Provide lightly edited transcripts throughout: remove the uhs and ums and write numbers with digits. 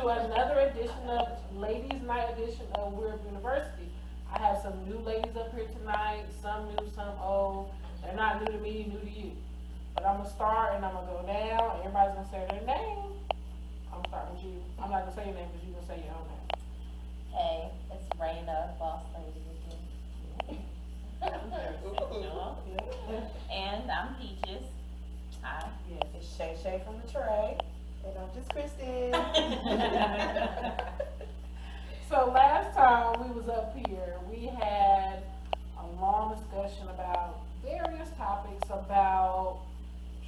to another edition of Ladies Night edition of We're University. I have some new ladies up here tonight, some new, some old. They're not new to me, new to you. But I'm gonna start and I'm gonna go down, and everybody's gonna say their name. I'm starting with you. I'm not gonna say your name because you're gonna say your own name. Hey, it's Raina, boss lady again. And I'm Peaches. Hi. Yes, it's Shay Shay from the tray. And I'm just Kristen. So last time we was up here, we had a long discussion about various topics about,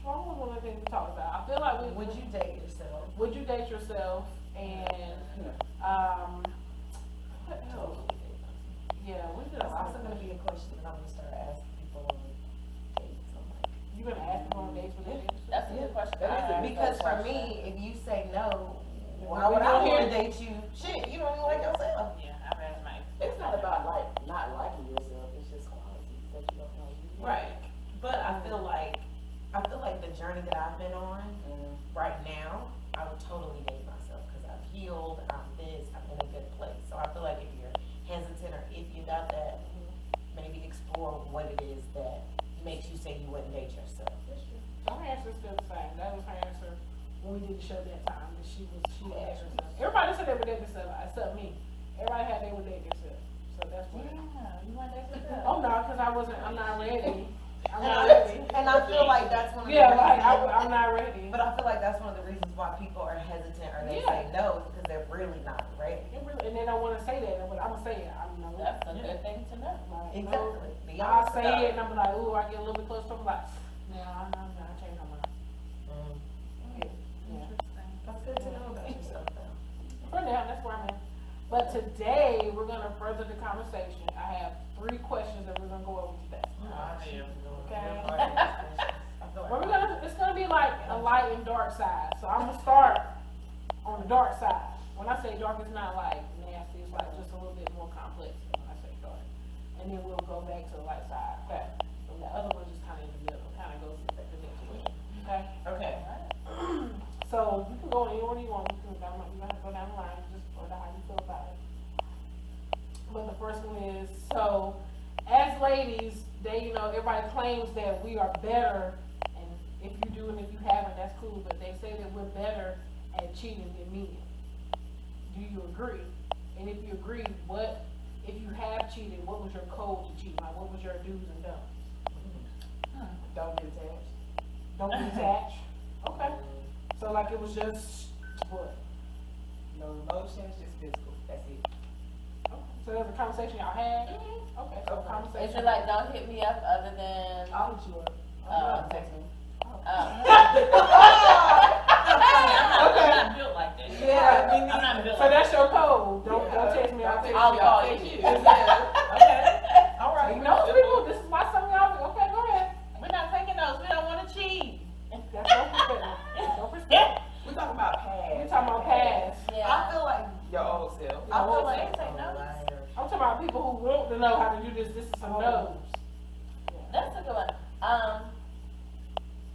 what was one of the things we talked about? I feel like Would you date yourself? would you date yourself, and, what else? Yeah, we did a That's lot also of going to be a question that I'm going to start asking people on dates. I'm like, You gonna ask them on dates with them? That's a good question. that is it. I Because asked for that question. me, if you say no, why We would I don't want to hear- date you? Shit, you don't even like yourself. Yeah, I've asked my. It's not about not liking yourself. It's just qualities that you don't know you have. Right. But I feel like the journey that I've been on right now, I would totally date myself because I've healed, I'm this, I'm in a good place. So I feel like if you're hesitant or iffy about that, maybe explore what it is that makes you say you wouldn't date yourself. My answer is still the same. That was her answer when we did the show that time. That she asked herself. Everybody said they would date themselves except me. Everybody had they would date themselves. So that's what. Yeah, you want that yourself? Oh no, because I'm not ready. I'm not ready. And I feel like that's one of the Yeah, like reasons. I'm not ready. But I feel like that's one of the reasons why people are hesitant or they say no is because they're really not ready. And they don't want to say that, but I'm gonna say it. I'm not. That's a good thing to know. Like, Exactly. Be No, I'll honest say about it and I'm like, ooh, I get a little bit close to it. I'm like, no, I'm not. I changed my mind. Yeah. That's good to know about yourself though. For now, that's where I'm at. But today, we're gonna further the conversation. I have 3 questions that we're gonna go over today. It's gonna be like a light and dark side. So I'm gonna start on the dark side. When I say dark, it's not like nasty. It's like just a little bit more complex when I say dark. And then we'll go back to the light side. Okay. And the other one just kind of in the middle. Kind of goes with the next one. Okay. Okay. So you can go any order you want. You can go, you don't have to go down the line. Just go down how you feel about it. But the first one is, so as ladies, everybody claims that we are better, and if you do and if you haven't, that's cool, but they say that we're better at cheating than men. Do you agree? And if you agree, if you have cheated, what was your code to cheat? Like, what was your do's and don'ts? Don't get attached. Don't be attached. Okay. So like it was just, what? No emotions, just physical. That's it. So that was a conversation y'all had? Okay, so Is conversation. it like, don't hit me up other than, I'll hit you up. Text me. I'm not built like that. Yeah, me I'm not built So like that. that's your code. Don't text me. I'll text you. I'll call you. Okay. All right. You know people, this is why some of y'all, okay, go ahead. We're not taking those, we don't wanna cheat. That's your perspective. That's your perspective. We're talking about past. We're talking about past. I feel like Your old self. I feel like They say no. I'm talking about people who want to know how to do this. This is some no's. That's a good one. I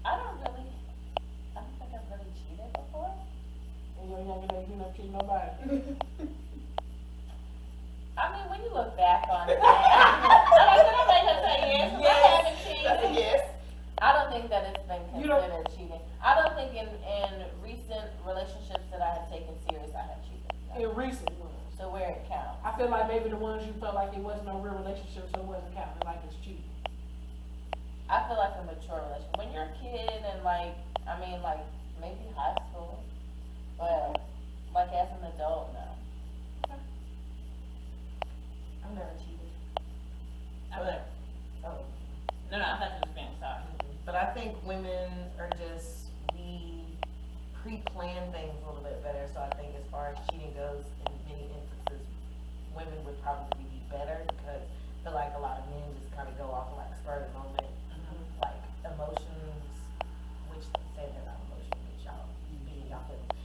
don't think I've really cheated before. And your younger days, you never cheat nobody. I mean, when you look back on it, I'm gonna make her say yes, I haven't cheated. That's a yes. I don't think that it's been You don't- considered cheating. I don't think in recent relationships that I have taken serious, I have cheated. In recent ones. So where it counts. I feel like maybe the ones you felt like it wasn't no real relationship, so it wasn't counting like it's cheating. I feel like a mature relationship. When you're a kid and like maybe high school, but like as an adult, no. I've never cheated. Oh. No, I thought you were being sorry. But I think women are we pre-plan things a little bit better. So I think as far as cheating goes, in many instances, women would probably be better because I feel like a lot of men just kind of go off of like spur of the moment, like emotions, which they say they're not emotions, but y'all being y'all feelings.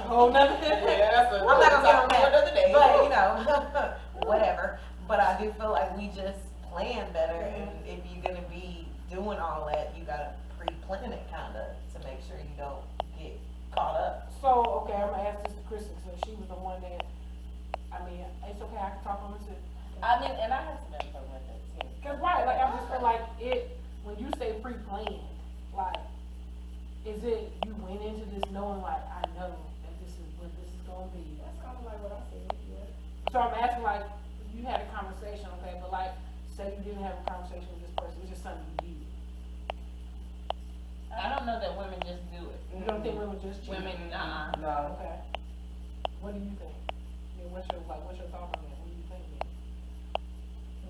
Whole nother thing. Yeah, that's a I'm not gonna get on for another that, day. but whatever. But I do feel like we just plan better, and if you're gonna be doing all that, you gotta pre-plan it kinda to make sure you don't get caught up. So, okay, I'm gonna ask this to Kristen, so she was the one that, I mean, it's okay, I can talk on this too. I mean, and I have some info with it too. Cause right, like, I just feel like when you say pre-planned, like, is it, you went into this knowing like, I know that this is what this is gonna be? That's kind of like what I said, yeah. So I'm asking like, you had a conversation, okay, but like, say you didn't have a conversation with this person, it's just something you did. I don't know that women just do it. You don't think women just cheat? Women, No. Okay. What do you think? I mean, what's your thought on that? What do you think?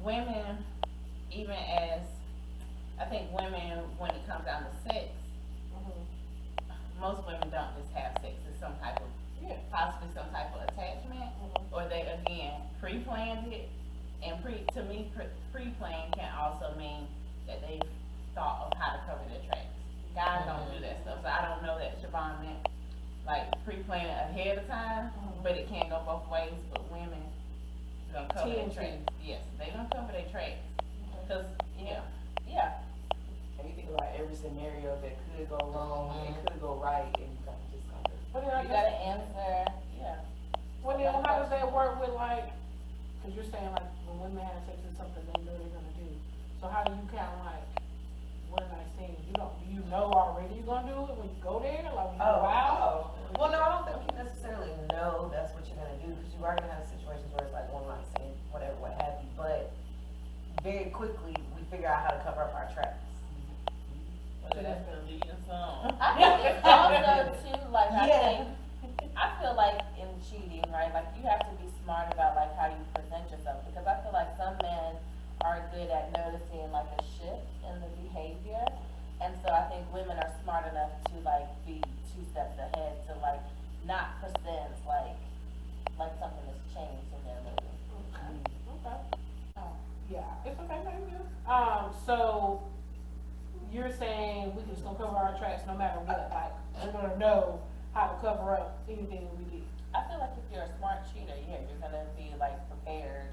Women, even as, I think women, when it comes down to sex, most women don't just have sex. It's some type of, Yeah. possibly some type of attachment, or they, again, pre-planned it. And to me, pre-planned can also mean that they've thought of how to cover their tracks. Guys don't do that stuff, so I don't know that Siobhan meant, like, pre-plan it ahead of time, but it can go both ways, but women gonna cover their tracks. Yes, they gonna cover their tracks, cause, yeah. And you think about every scenario that could go wrong, and could go right, and you gotta just kind of. But then I You guess, gotta answer, yeah. well then, how does that work with like, cause you're saying like, when women have sex is something they know they're gonna do. So how do you count like, one night stand? Do you know already you're gonna do it when you go there? Like when you go out? Well, no, I don't think you necessarily know that's what you're gonna do, because you are gonna have situations where it's like one night stand, whatever, what have you, but very quickly, we figure out how to cover up our tracks. Whether that's gonna lead us on. I think it's also too, like, Yeah. I feel like in cheating, right, like, you have to be smart about, like, how you present yourself, because I feel like some men are good at noticing, like, a shift in the behavior, and so I think women are smart enough to, like, be 2 steps ahead to, like, not present, like something has changed in their movie. Okay. Yeah, it's okay, maybe. So you're saying we can just gonna cover our tracks no matter what, like, we're gonna know how to cover up anything that we did. I feel like if you're a smart cheater, yeah, you're gonna be, like, prepared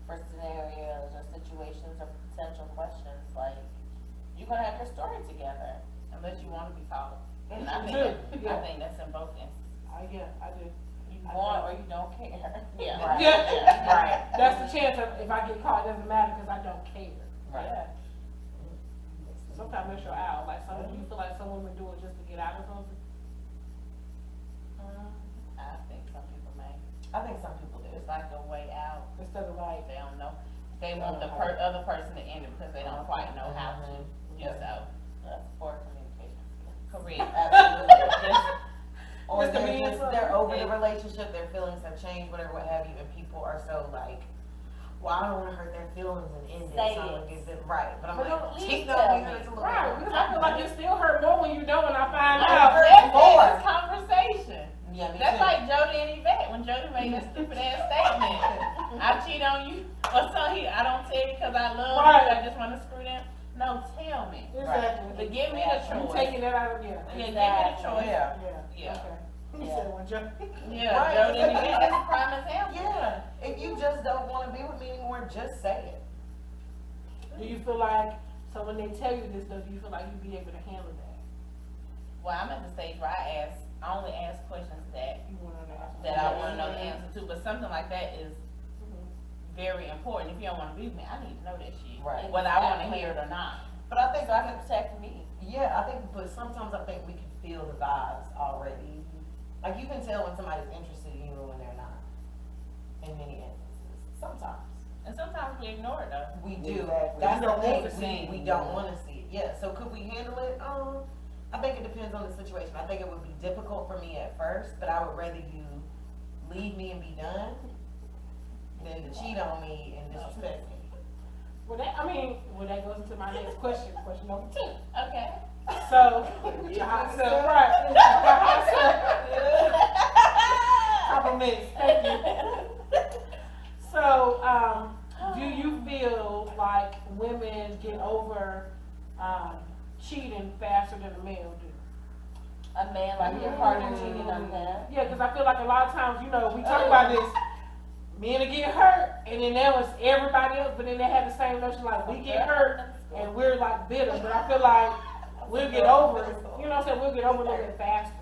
for scenarios or situations or potential questions, like, you're gonna have your story together, unless you wanna be caught. And I think, I think that's in both instances. I do. You want or you don't care. Yeah. Right. Yeah. Right. That's the chance of, if I get caught, it doesn't matter, cause I don't care. Yeah. Sometimes it's your out, like, some, you feel like some women do it just to get out of something? I think some people may. I think some people do. It's like a way out. Instead of like, They don't know. They want the other person to end it because they don't quite know how to. Yeah, so, poor communication. Correct. Absolutely. Or Just to be they're over the relationship, their feelings have changed, whatever, what have you, and people are so like, well, I don't wanna hurt their feelings and end it, Say so I'm it. gonna give them, right, but I'm But like, don't cheat tell on me. me, it's a little. right, bit- because I feel like it still hurt more when you know when I find I out. heard more. this conversation. Yeah, me That's too. like Jody and Yvette, when Jody made that stupid ass statement. I cheat on you, or so I don't tell you because I love you, I just wanna screw them. No, tell me. Exactly. But give me the You choice. taking that out of, yeah. Yeah, give me the choice. Yeah, Yeah. Yeah. Okay. He Yeah. said one joke. Yeah, Right. Jody and Yvette, that's a prime example. yeah, if you just don't wanna be with me anymore, just say it. Do you feel like, so when they tell you this though, do you feel like you'd be able to handle that? Well, I'm at the stage where I only ask questions that You wanna ask? I wanna know the answer to, but something like that is very important. If you don't wanna be with me, I need to know that shit. Right. Whether I wanna hear it or not. But I think, So I can protect me. yeah, I think, but sometimes I think we can feel the vibes already. Like, you can tell when somebody's interested in you and when they're not, in many instances, sometimes. And sometimes we ignore it though. We do. Exactly. That's We the don't want to thing. see We it. don't want to see it. Yeah. So could we handle it? I think it depends on the situation. I think it would be difficult for me at first, but I would rather you leave me and be done than to cheat on me and disrespect me. Well, that goes into my next question, question number 2. Okay. So, the hot stuff, right, the hot stuff, compliments, thank you. So, do you feel like women get over, cheating faster than a male do? A man like your partner cheating on them. Yeah, cause I feel like a lot of times, we talk about this, men will get hurt, and then now it's everybody else, but then they have the same notion, like, we get hurt, and we're like bitter, but I feel like we'll get over it, you know what I'm saying, we'll get over it a little bit faster.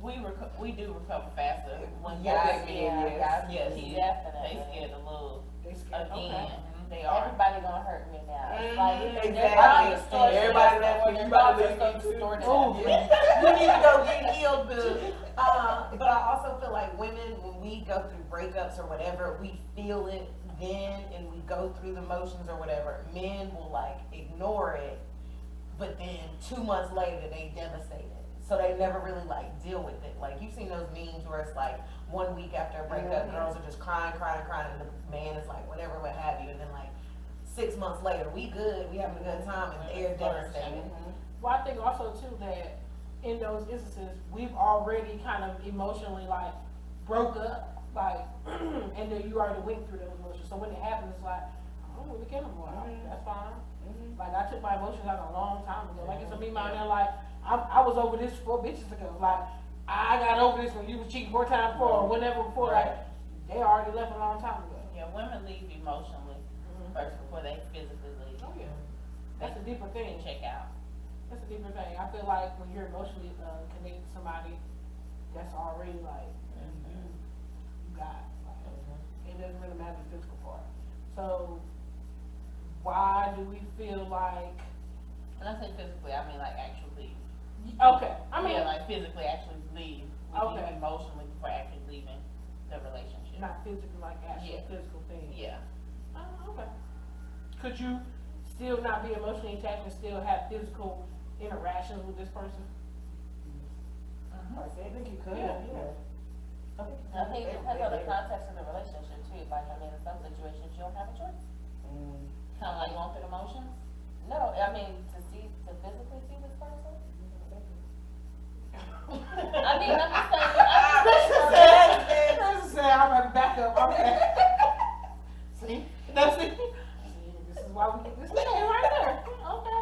we do recover faster when Yes, guys yes, guys yes, cheat. definitely. They scared to lose They scared, again. okay. They are. Everybody gonna hurt me now. It's Mhm, like, exactly. Everybody left you, you about to leave me too. Oh, you need to go get healed, boo. But I also feel like women, when we go through breakups or whatever, we feel it then and we go through the motions or whatever. Men will like ignore it, but then 2 months later they devastated. So they never really like deal with it. Like you've seen those memes where it's like 1 week after a breakup, girls are just crying, and the man is like whatever, what have you, and then like 6 months later, we good, we having a good time, and they're devastated. Well, I think also too that in those instances, we've already kind of emotionally like broke up, like, and then you already went through those emotions. So when it happens, it's like, I don't really care no more. That's fine. Like I took my emotions out a long time ago. Like it's a meme out there like, I was over this 4 bitches ago. Like I got over this when you was cheating 4 times before or whenever before. Like they already left a long time ago. Yeah, women leave emotionally first before they physically leave. Oh yeah, that's a deeper thing. Check out. That's a deeper thing. I feel like when you're emotionally connected to somebody, that's already like you got. Like, it doesn't really matter the physical part. So why do we feel like? When I say physically, I mean like actually. Okay, I mean, yeah, like physically actually leave. We Okay. leave emotionally before actually leaving the relationship. not physically like actual Yeah. physical things. Yeah. Oh, okay. Could you still not be emotionally attached and still have physical interactions with this person? I think you could. Yeah. I think it depends on the context of the relationship too. Like, I mean, in some situations you don't have a choice. Kind of like going through the motions. No, I mean, to physically see this person. I mean, I'm just saying. Chris said, I'm gonna back up, okay. See, that's it. This is why we get this man right there, okay.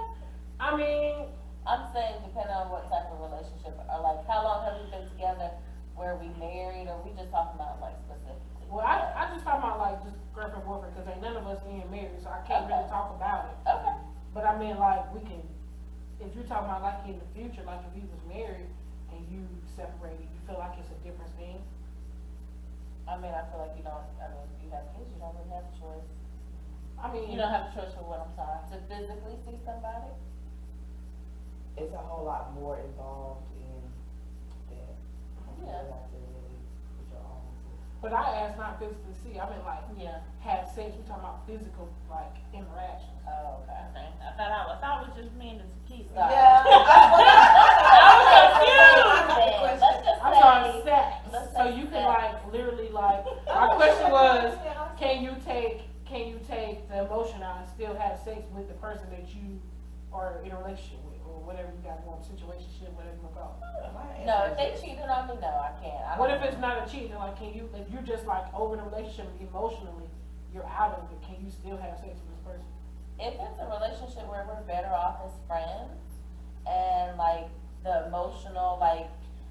I mean, I'm saying depending on what type of relationship, or like how long have we been together? Were we married, or we just talking about like specifically? well, I just talking about like just girlfriend, boyfriend, cause ain't none of us being married, so I can't really talk about it. Okay. But I mean, like, we can, if you're talking about like in the future, like if you was married and you separated, you feel like it's a different thing? I mean, I feel like you don't. I mean, if you have kids, you don't really have a choice. I mean, You don't have a choice for what, I'm sorry. To physically see somebody. It's a whole lot more involved in that. You Yeah. have to really put your arms in. but I asked not physically see, I mean like, Yeah. have sex, we talking about physical, like, interaction. Oh, okay. Okay. I thought it was just me and the tequila. Yeah. Let's just I'm say, sorry, sex, let's so say you can sex. like, literally like, my question was, can you take the emotion out and still have sex with the person that you are in a relationship with, or whatever you got going, situationship, whatever you call it? No, if they cheated on me, no, I can't. I What don't if it's not a cheating, like, can you, if you're just like over the relationship emotionally, you're out of it, can you still have sex with this person? If it's a relationship where we're better off as friends, and like the emotional, like,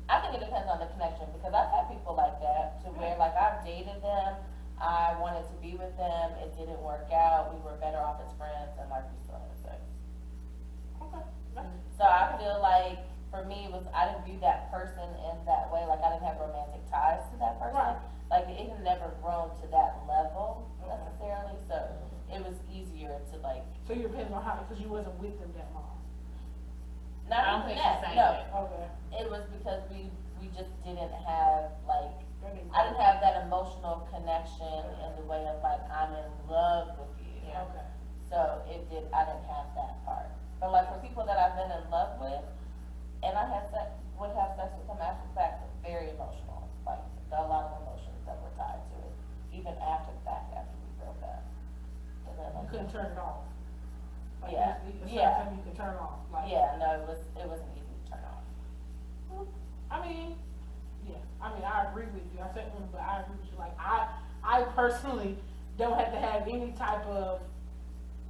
I think it depends on the connection, because I've had people like that, to where like I've dated them, I wanted to be with them, it didn't work out, we were better off as friends, and like we still had sex. Okay. So I feel like, for me, it was, I didn't view that person in that way, like I didn't have romantic ties to that person. Right. Like it had never grown to that level necessarily, so it was easier to like, So you depends on how, because you wasn't with them that long. not I don't even think she's that, saying no. that. Okay. It was because we just didn't have like, That didn't I didn't have that emotional connection in the way of like, I'm in love with you. Okay. So I didn't have that part. But like for people that I've been in love with, and I would have sex with them after the fact, very emotional. Like a lot of emotions that were tied to it, even after the fact, after we broke up. And then, You like, couldn't turn it off. Like, Yeah. it's Yeah. something you could turn off, like. yeah, no, it wasn't easy to turn off. I mean, yeah, I agree with you, I said, but I agree with you, like, I personally don't have to have any type of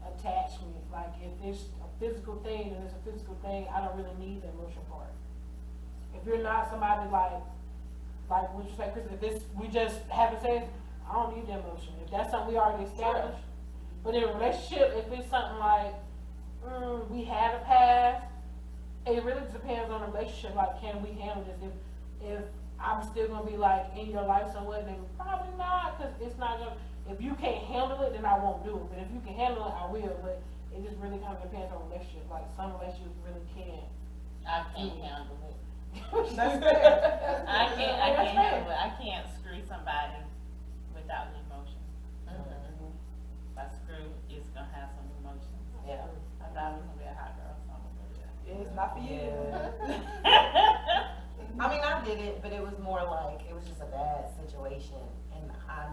attachment, like, if it's a physical thing, and it's a physical thing, I don't really need the emotional part. If you're not somebody like what you say, Chris, if this, we just having sex, I don't need the emotion, if that's something we already established. But in a relationship, if it's something like, we had a past, it really depends on the relationship, like, can we handle this? if I'm still gonna be like in your life somewhere, then probably not, cause it's not gonna, if you can't handle it, then I won't do it, but if you can handle it, I will, but it just really kinda depends on relationship, like some relationships really can't. I can't handle it. That's fair. I can't handle it. I can't screw somebody without the emotion. If I screw, it's gonna have some emotion. Yeah. I thought it was gonna be a hot girl summer, but yeah. It's not for you. I mean, I did it, but it was more like, it was just a bad situation, and I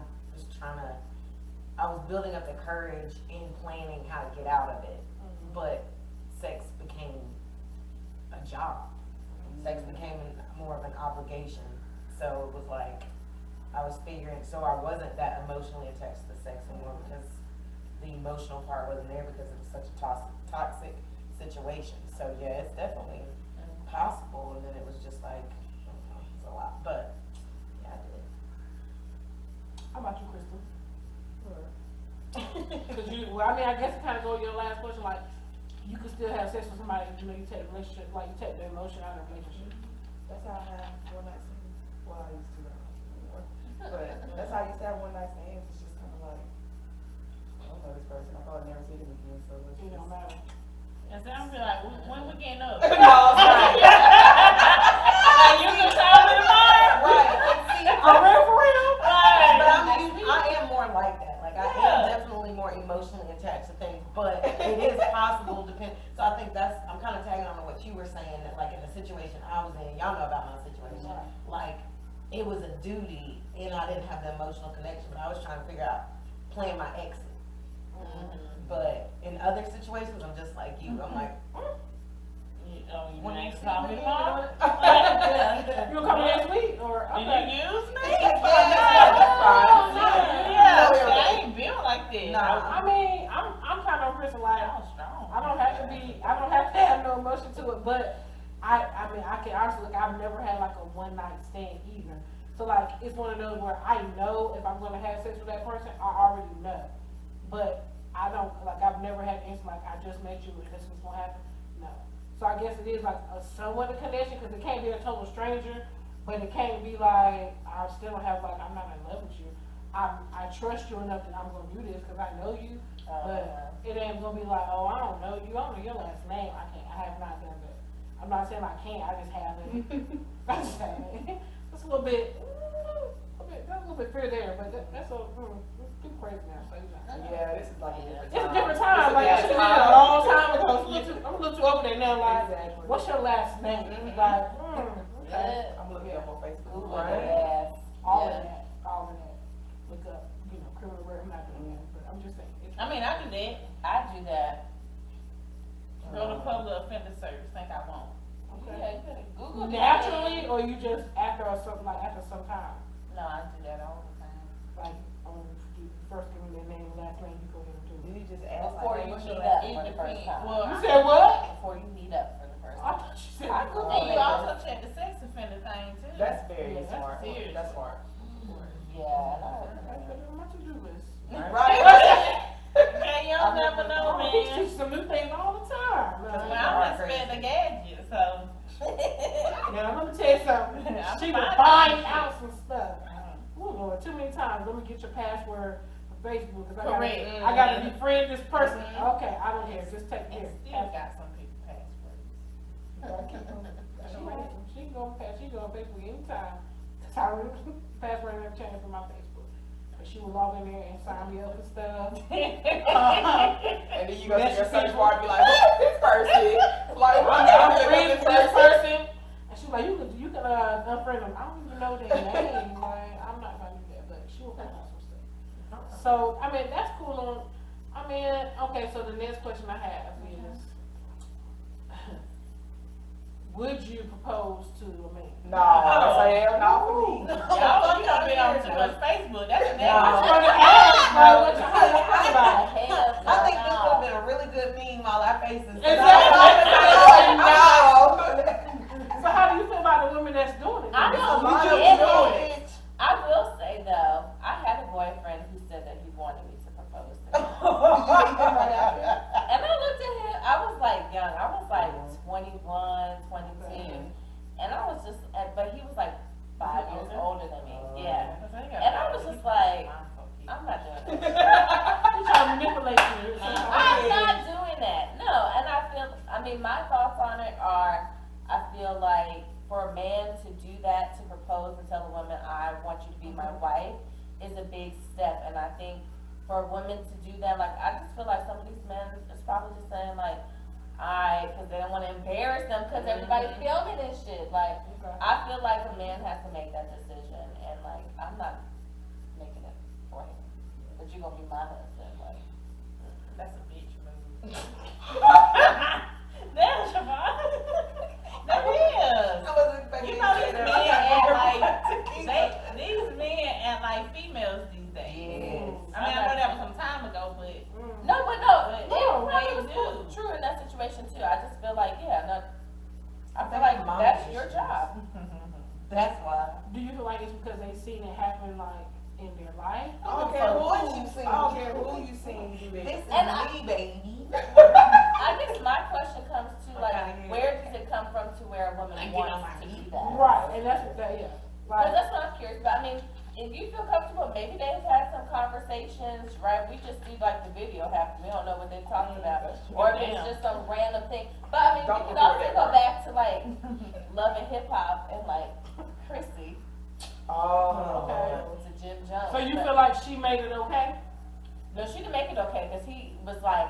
was building up the courage in planning how to get out of it, but sex became a job. Sex became more of an obligation, so it was like, I was figuring, so I wasn't that emotionally attached to the sex anymore, because the emotional part wasn't there, because it was such a toxic situation. So yeah, it's definitely possible, and then it was just like, I don't know, it's a lot, but yeah, I did. How about you, Crystal? Cause well, I mean, I guess it kinda go to your last question, like, you could still have sex with somebody, you know, you take the relationship, like, you take the emotion out of the relationship. That's how I have one night stands. Well, I used to not anymore. But that's how I used to have one night stands. It's just kind of like, I don't know this person. I probably never see them again. So let's It don't just. matter. And so I'm be like, when we getting up? No, it's not. Like, you can call me tomorrow? Right, and see, For real? Right. but I am more like that. Like, I am definitely more emotionally attached to things, but it is possible, so I think I'm kind of tagging on to what you were saying, that like in the situation I was in, y'all know about my situation, like, it was a duty, and I didn't have the emotional connection, but I was trying to figure out, playing my exit. But in other situations, I'm just like you, I'm like, You when ain't you call me tomorrow? You gonna come next week, or, Did okay. you use me? that's fine. Yeah, I ain't built like that. Nah. I mean, I'm kind of a person like, I was strong. I don't have to have no emotion to it, but I mean, I can honestly, like, I've never had like a one night stand either. So like, it's one of those where I know if I'm gonna have sex with that person, I already know. But I don't, like, I've never had an instant like, I just met you and this was gonna happen, no. So I guess it is like a somewhat of connection, cause it can't be a total stranger, but it can't be like, I still don't have like, I'm not in love with you. I trust you enough that I'm gonna do this, cause I know you. But it ain't gonna be like, oh, I don't know you, I don't know your last name, I have not done that. I'm not saying I can't, I just haven't. I just haven't. It's a little bit, there's a little bit fear there, but that's it's too crazy now, so you know. Yeah, this is like a different time. It's a different time, It's a like, I different should have time. a long time ago, I'm a little too over there now, like, Exactly. what's your last name? Like, okay. I'm looking up on Facebook. Right. Yes. All of that, look up, you know, criminal record, I'm not doing that, but I'm just saying. I mean, I do that. I do that. Go to public offender service. Think I won't. Yeah, Okay. you better Google that. Naturally, or you just after some time? No, I do that all the time. Like, you first give me their name, last name, you go get them too. Do you just ask Before like, you what's meet your up last It for the first depends. time. Well, You said what? Before you meet up for the first I time. thought you said. I Googled and you it. also check the sex offender thing too. That's very Yeah, that's smart. serious. That's smart. Yeah, I know. That's better than my to-do list. Right. Okay, you don't never know, Oh, he man. teaches some new things all the time. Well, Now, I'm expecting a gadget, so. let me tell you something. I'm She will fine. find out some stuff. Oh Lord, too many times. Let me get your password for Facebook, cause Correct. I gotta befriend this person. Okay, I don't care. Just take And care. still got some people passwords. She can go on Facebook anytime. Tyler, password never changed for my Facebook. But she will log in there and sign me up and stuff. And then you go to your search bar and be like, who is this person? Like, I'm who's friends with this person. And she's like, you can unfriend them. I don't even know their name. Like, I'm not gonna do that, but she will find out some stuff. So, I mean, that's cool okay, so the next question I have is, would you propose to a man? No, Sam, not for me. Y'all, you done been on too much Facebook. That's a I name. was gonna ask, like, what you how you feel about it? Hell, I think this no. would have been a really good meme while our faces. Exactly. No. So how do you feel about the women that's doing it? I A know lot you of did people it. I will say though, I had a boyfriend who said that he wanted me to propose to him. And I looked at him, I was like young, I was like 21, 22. And I was just, but he was like older than me. Yeah. And And I was just like, I'm not doing that. You trying to manipulate you. I'm not doing that. No, and I mean, my thoughts on it are, I feel like for a man to do that, to propose and tell a woman, I want you to be my wife, is a big step. And I think for women to do that, like, I just feel like some of these men is probably just saying, like, because they don't want to embarrass them because everybody's filming and shit. Like, I feel like a man has to make that decision. And, like, I'm not making it for him. But you're going to be my husband. Like, That's a bitch move. That's Siobhan. That is. I wasn't expecting You know you to these say men that. act like these men act like females these days. Yes. I mean, I know that was some time ago, but no, But it they probably do. was true in that situation too. I just feel like, yeah, no, I feel That's like mom that's issues. your job. That's why. Do you feel like it's because they seen it happen like in their life? I don't care what you seen, I don't care who you seen do that. This is And me, baby. I guess my question comes to like, where does it come from to where a woman I get wants on my to do feet. that? Right, and that's what that, yeah. Because Like, that's what I'm curious about. I mean, if you feel comfortable, maybe they've had some conversations, right? We just see like the video happen. We don't know what they're talking about. Or if it's just some random thing. But I mean, Don't we can report also that go part. back to like Love and Hip Hop and like Chrissy. Oh. Okay. To Jim Jones. so you But- feel like she made it okay? No, she didn't make it okay because he was like,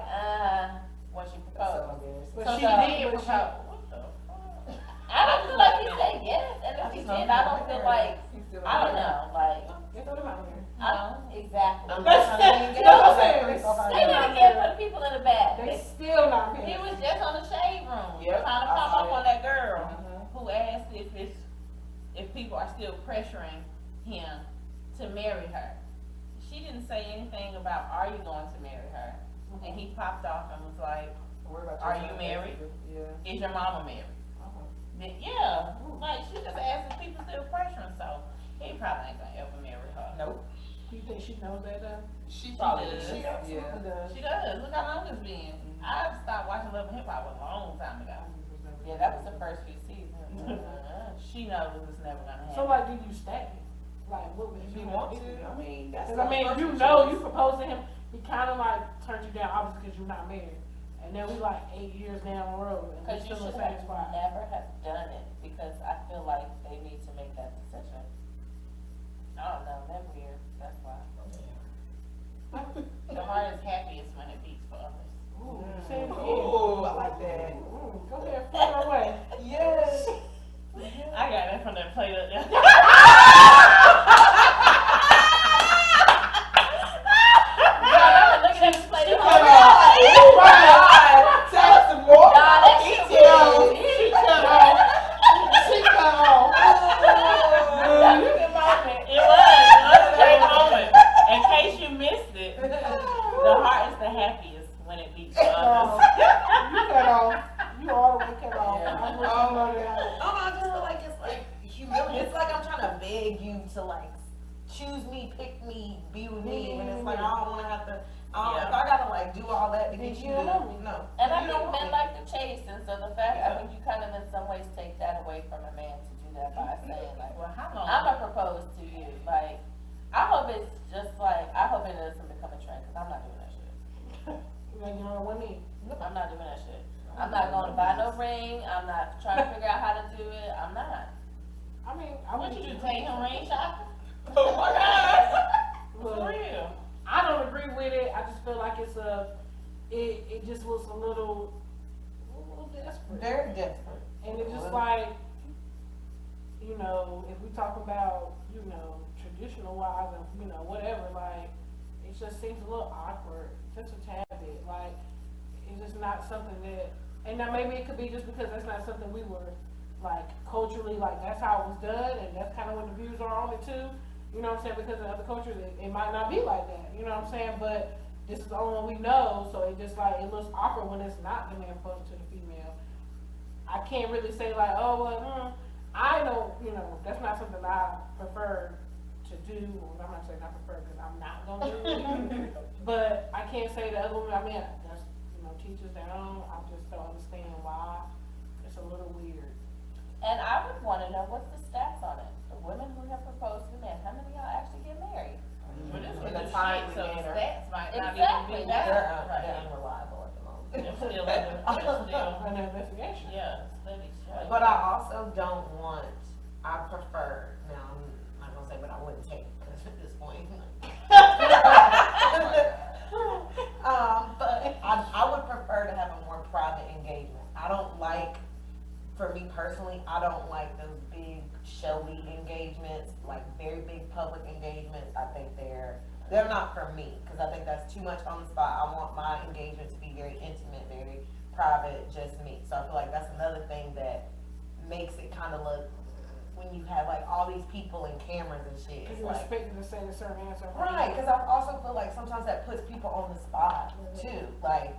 when she That's so proposed. embarrassing. But So she the- did, but she, what the fuck? I don't feel like he said yes, and if he did, I don't feel like, I don't know, like, they throw them out here. I don't, exactly. That's They didn't get put people in the bag. They still not He paying. was just on the shade room, Yep, trying to I come saw up it. on that girl Mhm. who asked if people are still pressuring him to marry her. She didn't say anything about, are you going to marry her? And he popped off and was like, What about Are your you son? married? Yeah. is your mama married? Then, yeah, like she just asked if people still pressuring, so he probably ain't gonna ever marry her. Nope. Do you think she knows that though? She probably does. does. She absolutely does. She does. Look how long it's been. I stopped watching Love and Hip Hop a long time ago. Yeah, that was the first few seasons. She knows it's never gonna happen. So like, did you stay? Like, what would If you you want to, I mean, that's. Cause I mean, you know, you proposed to him, he kinda like turned you down, obviously because you're not married. And then we like 8 years down the road and Cause we you still in should the have same spot. never have done it, because I feel like they need to make that decision. I don't know, they're weird, that's why. The heart is happiest when it beats for others. Ooh, say it again. Ooh, I like that. Ooh, go ahead, fly away. Yes. I got that from that plate up there. I'm looking at this plate, She oh cut my off. God. Oh my God. Tell us some more. Nah, that shit Details. She cut off. She cut off. Good moment. It was a great moment. In case you missed it, the heart is the happiest when it beats for No, others. you cut off. You all the way cut off. Yeah. I'm with you on that. Oh, I just feel like it's like humility. It's like I'm trying to beg you to like choose me, pick me, be with me, and it's like I don't want to have to. If I gotta like do all that to get you to no. And I You don't think want men me. like to chase, and so the fact, I think you kind of in some ways take that away from a man to do that by saying like, Well, how long? I'm gonna propose to you, like, I hope it's just like, I hope it doesn't become a trend, cause I'm not doing that shit. Like, you know what I mean? I'm not doing that shit. I'm not going to buy no ring, I'm not trying to figure out how to do it, I'm not. I mean, I What want you do, take him ring shopping? Oh my God. For Look, real. I don't agree with it. I just feel like it just was a little desperate. They're desperate. And it's just like, you know, if we talk about, you know, traditional wives and, you know, whatever, like, it just seems a little awkward, just a tad bit. Like, it's just not something that, and now maybe it could be just because that's not something we were, like, culturally, like, that's how it was done, and that's kind of what the views are on it too. You know what I'm saying? Because in other cultures, it might not be like that. You know what I'm saying? But this is the only one we know, so it just like, it looks awkward when it's not the man proposing to the female. I can't really say like, oh, well, I don't, you know, that's not something I prefer to do, or I'm not saying I prefer, because I'm not gonna do it. But I can't say the other women, I mean, that's, you know, teachers their own, I just don't understand why. It's a little weird. And I would wanna know what's the stats on it, the women who have proposed to timely so the manner. stats might not Exactly, even be that's that. They're unreliable at the moment. They're still under, An investigation. yeah, studies show. But I also don't want, I prefer, now I'm not gonna say what I wouldn't take, cause at this point. But I would prefer to have a more private engagement. I don't like, for me personally, I don't like those big showy engagements, like very big public engagements. I think they're not for me, cause I think that's too much on the spot. I want my engagement to be very intimate, very private, just me. So I feel like that's another thing that makes it kind of look, when you have like all these people and cameras and shit, Cause it's you're like, expected to say a certain answer. right, cause I also feel like sometimes that puts people on the spot too, like,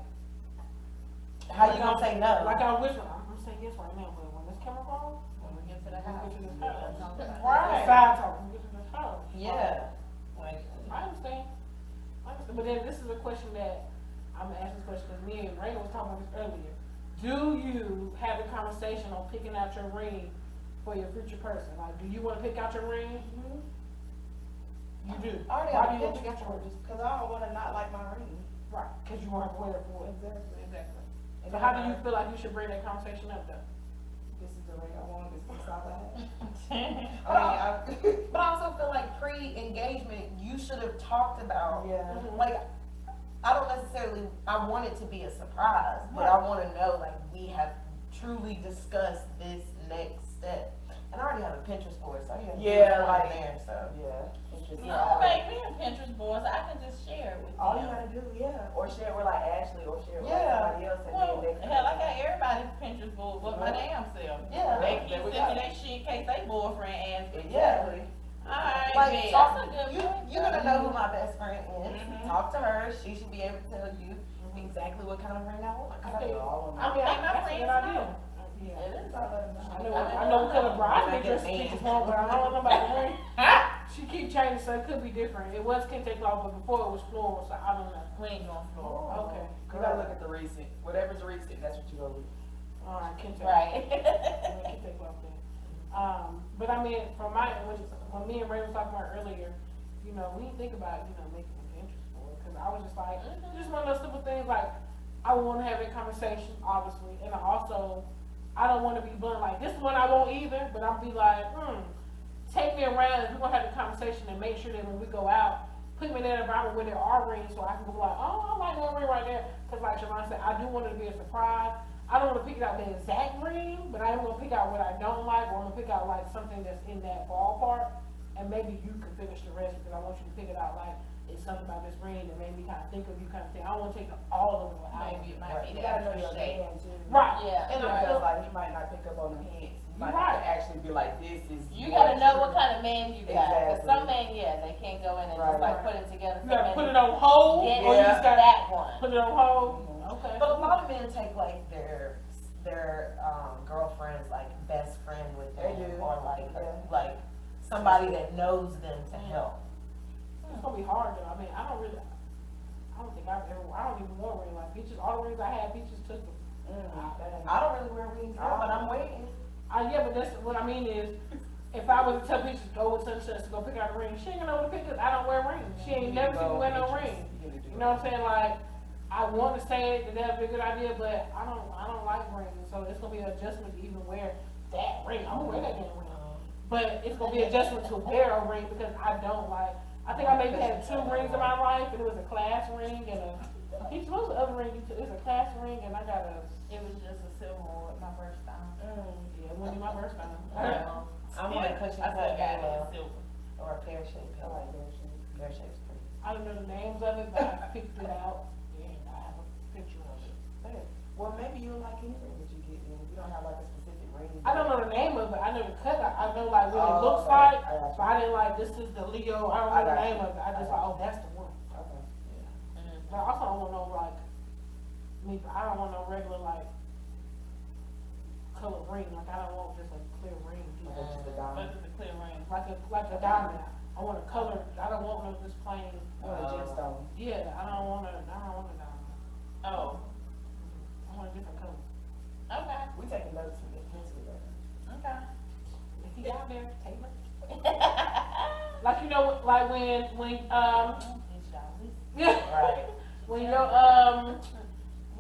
how you gonna say no? Like I wish, I'm gonna say yes right now, but when this camera rolls, When we get to the when house. we get to this we'll house. talk about it. Right. Side talk, when we get to this house. Yeah, When, I understand. But then this is a question that, I'm gonna ask this question, cause me and Raina was talking about this earlier. Do you have a conversation on picking out your ring for your future person? Like, do you wanna pick out your ring? You do. I already Why have do you a wanna pick picture out your for ring? it, cause I don't wanna not like my ring. Right, cause you wanna wear it for it. Exactly. Exactly. So how do you feel like you should bring that conversation up though? This is the ring I want, this is the size I have. but I also feel like pre-engagement, you should have talked about, Yeah. like, I don't necessarily, I want it to be a surprise, but I wanna know, like, we have truly discussed this next step. And I already have a Pinterest board, so yeah, Yeah, right like- there, so. Yeah. Interesting. no, make me a Pinterest board, so I can just share it with you. All you gotta do, yeah, or share it with like Ashley, or share it with Yeah. somebody else, and Well, then they. hell, I got everybody's Pinterest board, but my damn self. Yeah. They keep There we sending me go. that shit in case they boyfriend asks me. Exactly. Alright, Like, man, talk, that's a good you, point. you're gonna know who my best friend is, Mhm. talk to her, she should be able to tell you exactly what kind of ring I want. I think- all of I mean, Make my that's a friends good idea. know. Yeah. It is. I know what color bride When I get Pinterest mad. pictures want, but I don't know about the ring. She keep changing, so it could be different. It was Kente cloth, but before it was floral, so I don't know. We ain't going floral. Okay. You gotta look at the recent, whatever's recent, that's what you go with. Alright, Kente. Right. Kente cloth then. But I mean, from my, when me and Ray was talking about earlier, you know, we didn't think about, you know, making an interest for it, cause I was just like, just one of those simple things, like, I wanna have that conversation, obviously, and I don't wanna be blunt, like, this one I won't either, but I'll be like, take me around, if we're gonna have the conversation and make sure that when we go out, put me in that environment where there are rings, so I can go like, oh, I like that ring right there, cause like Siobhan said, I do want it to be a surprise. I don't wanna pick out the exact ring, but I am gonna pick out what I don't like, or I'm gonna pick out like something that's in that ballpark, and maybe you can finish the rest, because I want you to pick it out like, it's something about this ring that made me kinda think of you kind of thing. I don't wanna take all of it out. Maybe it might be You the gotta know actual your shape. man too. Right. Yeah. And I Because feel like, you might not pick up on the hints, you might Right. have to actually be like, this is. You gotta know what kind of man you got, cause Exactly. some men, yeah, they can't go in and just Right. like put it together. You gotta Some put men it on hold, get or you just gotta that one. put it on hold, okay. But a lot of men take like their girlfriend's like best friend with them, They do. or like Yeah. like somebody that knows them to help. It's gonna be hard though, I mean, I don't think I don't even wear a ring like Peaches, all the rings I had, Peaches took them. I don't really wear rings now, but I'm waiting. Yeah, but that's, what I mean is, if I was to tell Peaches to go with such and such to go pick out a ring, she ain't gonna know what to pick, cause I don't wear rings, she ain't never seen me wear no ring. You know what I'm saying, like, I wanna say it, that that'd be a good idea, but I don't like rings, so it's gonna be an adjustment to even wear that ring, I'm gonna wear that damn ring. But it's gonna be an adjustment to wear a ring, because I don't like, I think I maybe had 2 rings in my life, and it was a class ring and a, Peaches, what was the other ring you took? It was a class ring, and I got a, It was just a silver one with my first time. yeah, it wasn't my first time. I'm gonna cushion I still got it in cut silver. or a pear shaped I pillow. like their shoes. Pear shape's pretty. I don't know the names of it, but I picked it out, and I have a picture of it. Yeah. Well, maybe you'll like any ring that you get in, you don't have like a specific ring. I don't know the name of it, I know the cut, I know like what it Oh, looks okay. like, I got you. but I didn't like, this is the Leo, I don't I know the got name you. of it, I just like, oh, that's the one. Okay. But I also don't want no like, I don't want no regular like, color ring, like I don't want just a clear ring, Like just a But diamond. it's a clear ring. like a diamond. I want a color, I don't want no just plain, Or a gemstone. yeah, I don't want a diamond. Oh, I want a different color. okay, We taking notes from it, mentally, right? okay. If he out there, take it. Like, you know, like when, He's shy. Right. When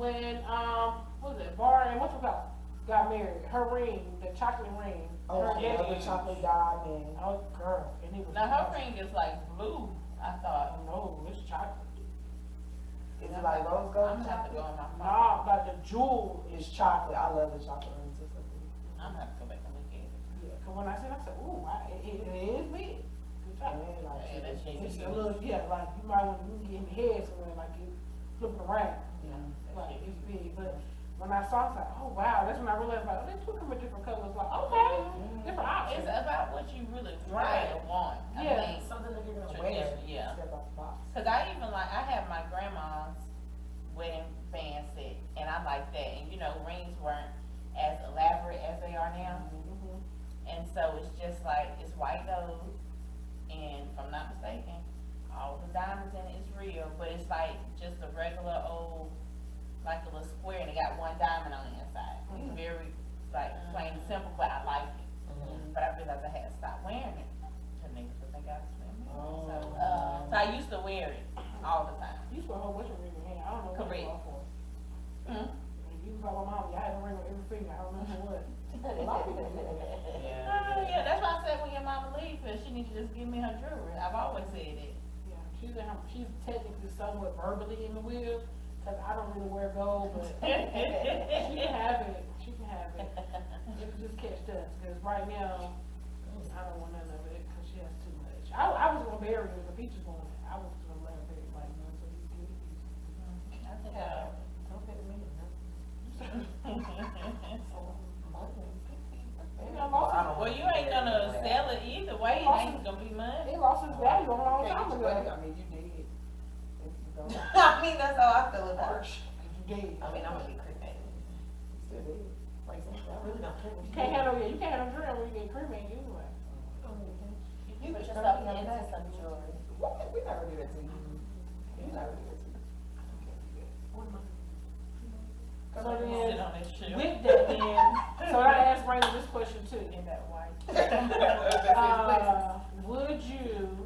what was it, Bar and what you call got married, her ring, the chocolate ring. Oh, her I love engagement. the chocolate diamond. Oh, girl, and it was. Now her ring is like blue, I thought. No, it's chocolate. Is it like rose I'm gold gonna have to go chocolate? on my phone. Nah, like the jewel is It's chocolate. chocolate. I love the chocolate rings. It's so good. I'm gonna have to go back and look at it. Yeah, cause when I said, ooh, it is big. Good job. And like, Yeah, that shit It's is a little, yeah, like you might want to get in the head somewhere, like you flip it around. Like it's big, but when I saw it, I was like, oh wow, that's when I realized like, oh, they took them in different colors. Like, okay, different options. It's about what you really really want. I Yeah. mean, Something that you're gonna wear. tradition, yeah. step out the box. Cause I even like, I have my grandma's wedding band set, and I like that, and you know, rings weren't as elaborate as they are now, Mhm. and so it's just like, it's white gold, and if I'm not mistaken, all the diamonds in it is real, but it's like just a regular old, like a little square, and it got one diamond on the inside. It's very, like, plain and simple, but I like it. But I realized I had to stop wearing it, cause niggas would think I was swimming. So I used to wear it all the time. You spent a whole bunch of ring in your hand. I don't know what Correct. you all for. Mm. You was like my mom. Y'all had a ring on every finger. I don't know for what. A lot of people do that. Yeah, that's why I said when your mama leaves, she needs to just give me her jewelry. I've always said it. Yeah, she's technically somewhat verbally in the wheel, cause I don't really wear gold, but she can have it. She can have it. It was just catch dust, cause right now I don't want none of it, cause she has too much. I was gonna bury her, the Peaches wanted it. I was gonna let her bury it, like, no, so you give it Peaches. I think Don't pay me. They done lost it. well, you ain't gonna sell it either way. It ain't gonna be money. They lost its value a long Okay, time you ago. wedding, I mean, you did. If you don't, you I mean, that's how I feel about it. Dead. I mean, I'm gonna be cremated. still did. Like, I really don't care what You can't handle, you can't handle drill when you get cremated anyway. You put yourself into some jewelry. We never did that to you. We never did that to you. So Sit then, on that shit. with that then, so I asked Brandon this question too. In that white. Would you,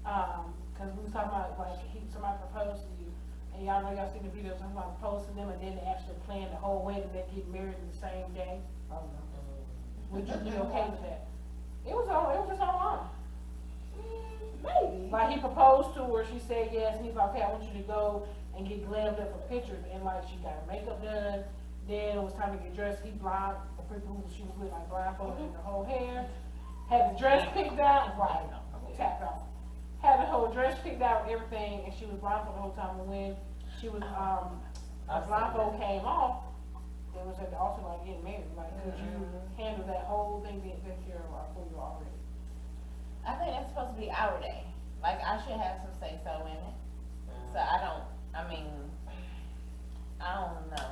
cause we was talking about like, somebody proposed to you, and y'all know y'all seen the video, somebody proposed to them, and then they actually planned the whole wedding, they get married the same day. Oh, no. Would you be okay with that? It was just online. Maybe. Like he proposed to her, she said yes, and he's like, okay, I want you to go and get glammed up for pictures, and like she got her makeup done, then it was time to get dressed, he the people who she was with, like blindfolded in the whole hair, had the dress picked out, right, tapped off. Had the whole dress picked out, everything, and she was blindfolded the whole time, and when she was, her blindfold came off, it was at the altar like getting married, like, could you handle that whole thing being taken care of for you already? I think that's supposed to be our day. Like, I should have some say-so in it. So I don't know.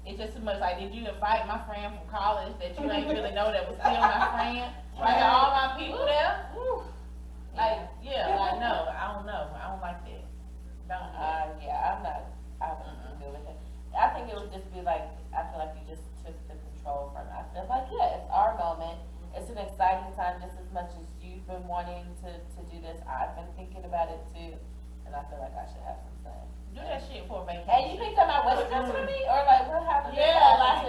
It's just too much, like, did you invite my friend from college that you ain't really know that was still my friend? Like, all my people there? Like, yeah, like, no, I don't know. I don't like that. Don't do that. Yeah, I wouldn't do with it. I think it would just be like, I feel like you just took the control from it. I feel like, yeah, it's our moment. It's an exciting time just as much as you've been wanting to do this. I've been thinking about it too, and I feel like I should have some say. Do that shit for a vacation. And you picked up my wedding dress for me, or like what happened? Yeah, like,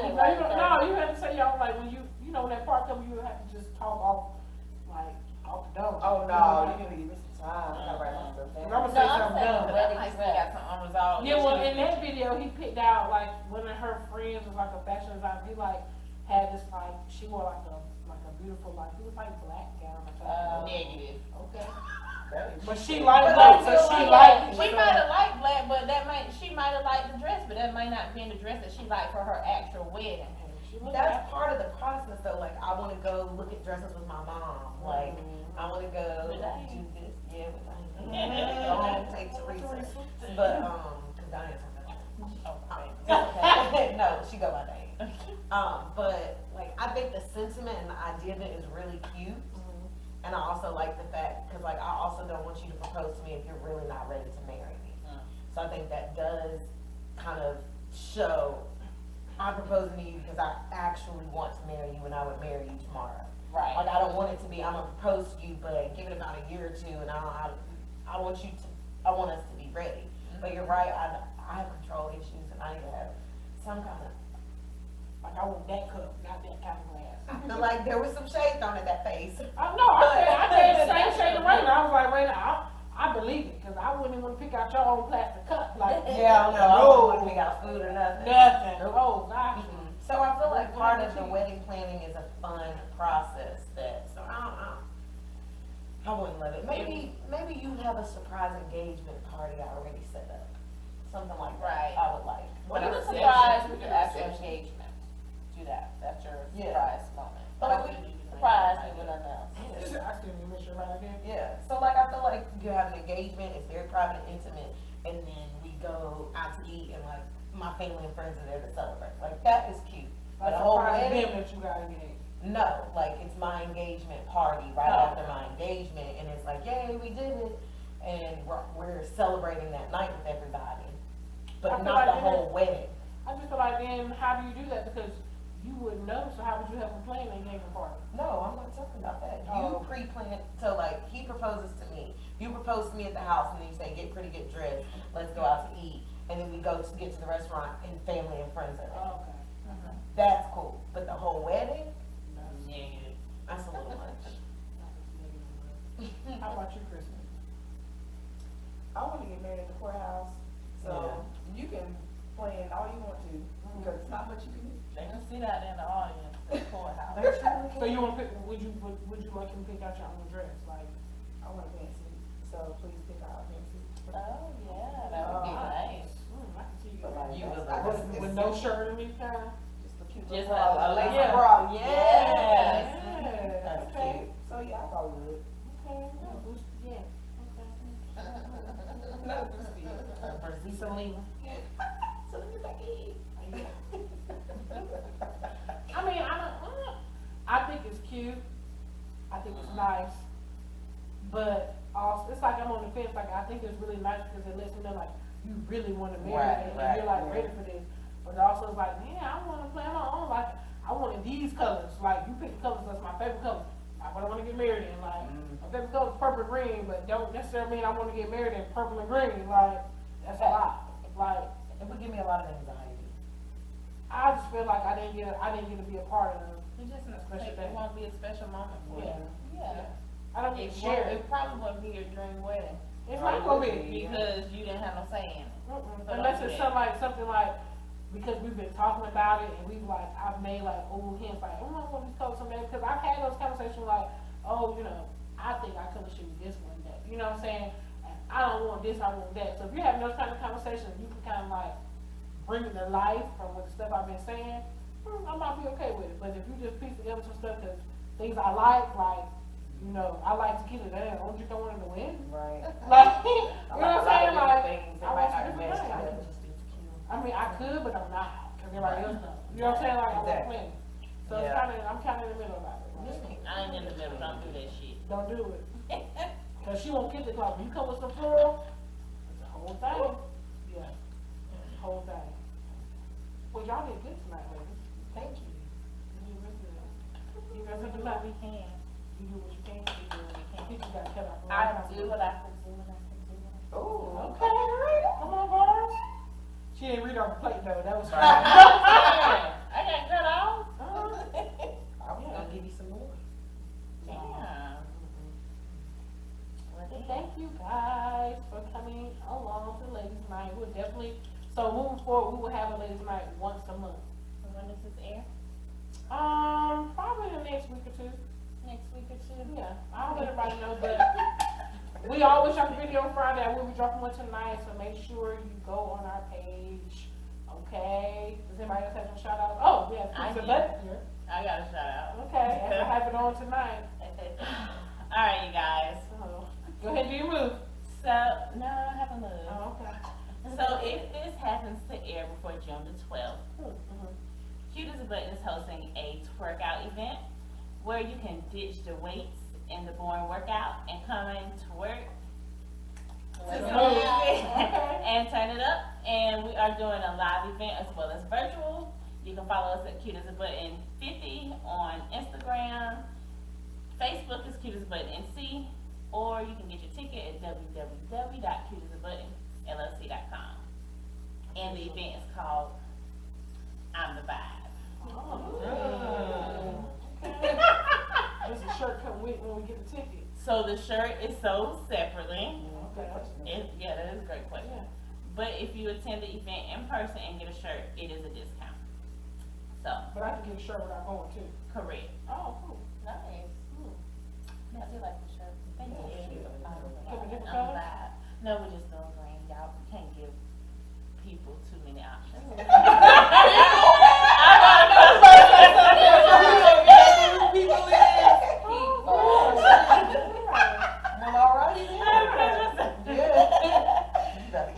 No, you had to say y'all, like, when you know, when that part comes, you have to just talk off the dome. Oh, no, you need to give me some time. I gotta write my stuff I'm down. gonna say No, I'm something saying dumb. wedding I still dress. got some unresolved Yeah, well, issues. in that video, he picked out, like, one of her friends was like a fashion designer, he like, had this, like, she wore like a beautiful, like, it was like black gown or something. Negative. Okay. That is- But she liked black, so she liked it. She might have liked black, but she might have liked the dress, but that might not be the dress that she liked for her actual wedding. She looked That's happy. part of the process though, like, I wanna go look at dresses with my mom, like, I wanna go do this, yeah, with my go home, take Teresa, but, cause Diane's okay. No, she go by Diane. But, like, I think the sentiment and the idea of it is really cute. And I also like the fact, cause like, I also don't want you to propose to me if you're really not ready to marry me. So I think that does kind of show, I'm proposing to you because I actually want to marry you and I would marry you tomorrow. Right. Like, I don't want it to be, I'm gonna propose to you, but give it about a year or two and I want you to I want us to be ready. But you're right, I have control issues and I need to have some kind of, Like, I want that cup, not that kind of glass. I feel like there was some shade thrown at that face. I said the same shade of Raina. I was like, Raina, I believe it, cause I wouldn't even wanna pick out your own plastic cup, like. Yeah, no, I don't want to pick out food or nothing. Nothing, oh, gosh. So I feel like part of the wedding planning is a fun process that, so I wouldn't let it. Maybe you have a surprise engagement party already set up. Something like Right. that, I would like. Well, you But can I'm- surprise with your actual engagement. Do that. That's your Yeah. surprise moment. But But we- surprise me with nothing else. Just asking you to make sure right again. Yeah, so like I feel like you have an engagement, it's very private and intimate, and then we go out to eat and like my family and friends are there to celebrate. Like that is cute. But Like, a whole surprise wedding, them that you got engaged. no, like it's my engagement party right Oh. after my engagement, and it's like, yay, we did it, and we're celebrating that night with everybody, I but feel not like the then- whole wedding. I just feel like then, how do you do that? Because you wouldn't know, so how would you help them plan the engagement party? No, I'm not talking about that. Oh. You pre-plan, so like he proposes to me, you propose to me at the house, and then you say, get pretty, get dressed, let's go out to eat, and then we go to get to the restaurant, and family and friends are there. Oh, okay. That's cool, but the whole wedding, Negative. that's a little much. How about you, Kristen? I wanna get married at the courthouse, so you can plan all you want to, because it's not much you can do. They can sit out there in the audience, the courthouse. So you wanna pick, would you like him to pick out your own dress, like? I want a fancy, so please pick out a fancy. Oh, yeah, that would be nice. I can see you. But like, You that's- would I look just- With it's no shirt or anything? Just a cute Just little a lace yeah. bra. Yes. Yeah. That's Okay. cute. So yeah, I probably would. Okay, yeah, okay. No, just be. Lisa Lima. So let me back in. I mean, I think it's cute. I think it's nice. But also, it's like I'm on the fence. Like, I think it's really nice because it lets me know, like, you really want to marry Right, me and right, you're like yeah. ready for this. But also, it's like, man, I want to plan my own. Like, I wanted these colors. Like, you pick the colors that's my favorite color. Like, what I want to get married in. Like, my favorite color is purple and green, but don't necessarily mean I want to get married in purple and green. Like, that's a lot. Like, It would give me a lot of anxiety. I just feel like I didn't get to be a part of. It just Special day. it won't be a special moment for Yeah. you. Yeah. I don't It get won't, shared. it probably won't be your dream wedding. It's not gonna be. Because you didn't have no say in it. Unless it's something like, because we've been talking about it and we've like, I've made like old hints like, oh, I want these colors someday, because I've had those conversations like, oh, you know, I think I could shoot this one day. You know what I'm saying? And I don't want this, I want that. So if you're having those kind of conversations, you can kind of like bring it to life from what the stuff I've been saying, I might be okay with it. But if you just piece together some stuff, cause things I like, you know, I like tequila, damn, don't you want it to win? Right. Like, you know what I'm saying? Like, things that I might want not some match. different I things. can just do tequila. I mean, I could, but I'm not, cause everybody else does. You know what I'm saying? Like, I want Exactly. plenty. So it's Yeah. I'm kinda in the middle about it. Like, I ain't in the middle, don't do that shit. don't do it. Cause she won't get the clock. When you come with some floral, it's a whole thing. Yeah, it's a whole thing. Well, y'all did good tonight, ladies. Thank you. You did real good. You guys We have do a lot. what we can. You do what you can. We do what we I can. think you got cut off. a long I time do ago. what I can do what I can do. Ooh. Okay, all right. Come on, girls. She didn't read off the plate though. That was fine. I got cut off? I was gonna give you some more. Damn. Well, thank you guys for coming along to Ladies Night. We'll definitely, so moving forward, we will have a Ladies Night once a month. When does this air? Probably the next week or two. Next week or two? Yeah, I'll let everybody know, but we always drop a video on Friday. I will be dropping one tonight, so make sure you go on our page. Okay? Does anybody else have some shout outs? Oh, yeah, I Pizza do. Butt here. I got a shout out. Okay, and I have it on tonight. Alright, you guys. So, go ahead and do your move. So, no, I haven't moved. Oh, okay. So, if this happens to air before June the 12th, Mhm. Cute as a Button is hosting a twerkout event where you can ditch the weights and the boring workout and come in to work to some Move. music Okay. and turn it up. And we are doing a live event as well as virtual. You can follow us at Cute as a Button 50 on Instagram. Facebook is Cute as a Button NC, or you can get your ticket at www.cuteasabuttonllc.com. And the event is called I'm the Vibe. Oh. Does the shirt come with when we get the ticket? So the shirt is sold separately. Okay. Yeah, that is a great question. Yeah. But if you attend the event in person and get a shirt, it is a discount. So, But I can get a shirt without going too. correct. Oh, cool. Nice. I do like the shirt. Thank you. Give a different I'm color? glad. No, we just don't green. Y'all can't give people too many options. Well, alrighty then. Yeah.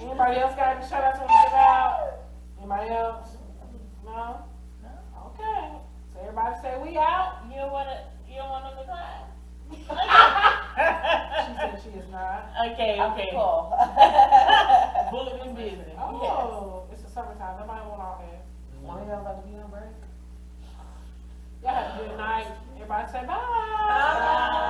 Anybody else got any shout outs want to give out? Anybody else? No? No. Okay. So everybody say we out. You don't want them to cry? She said she is not. Okay, okay. Cool. Bullet and busy. Oh, it's the summertime. Nobody want all that. One of y'all about to be on break? Y'all have a good night. Everybody say bye. Bye.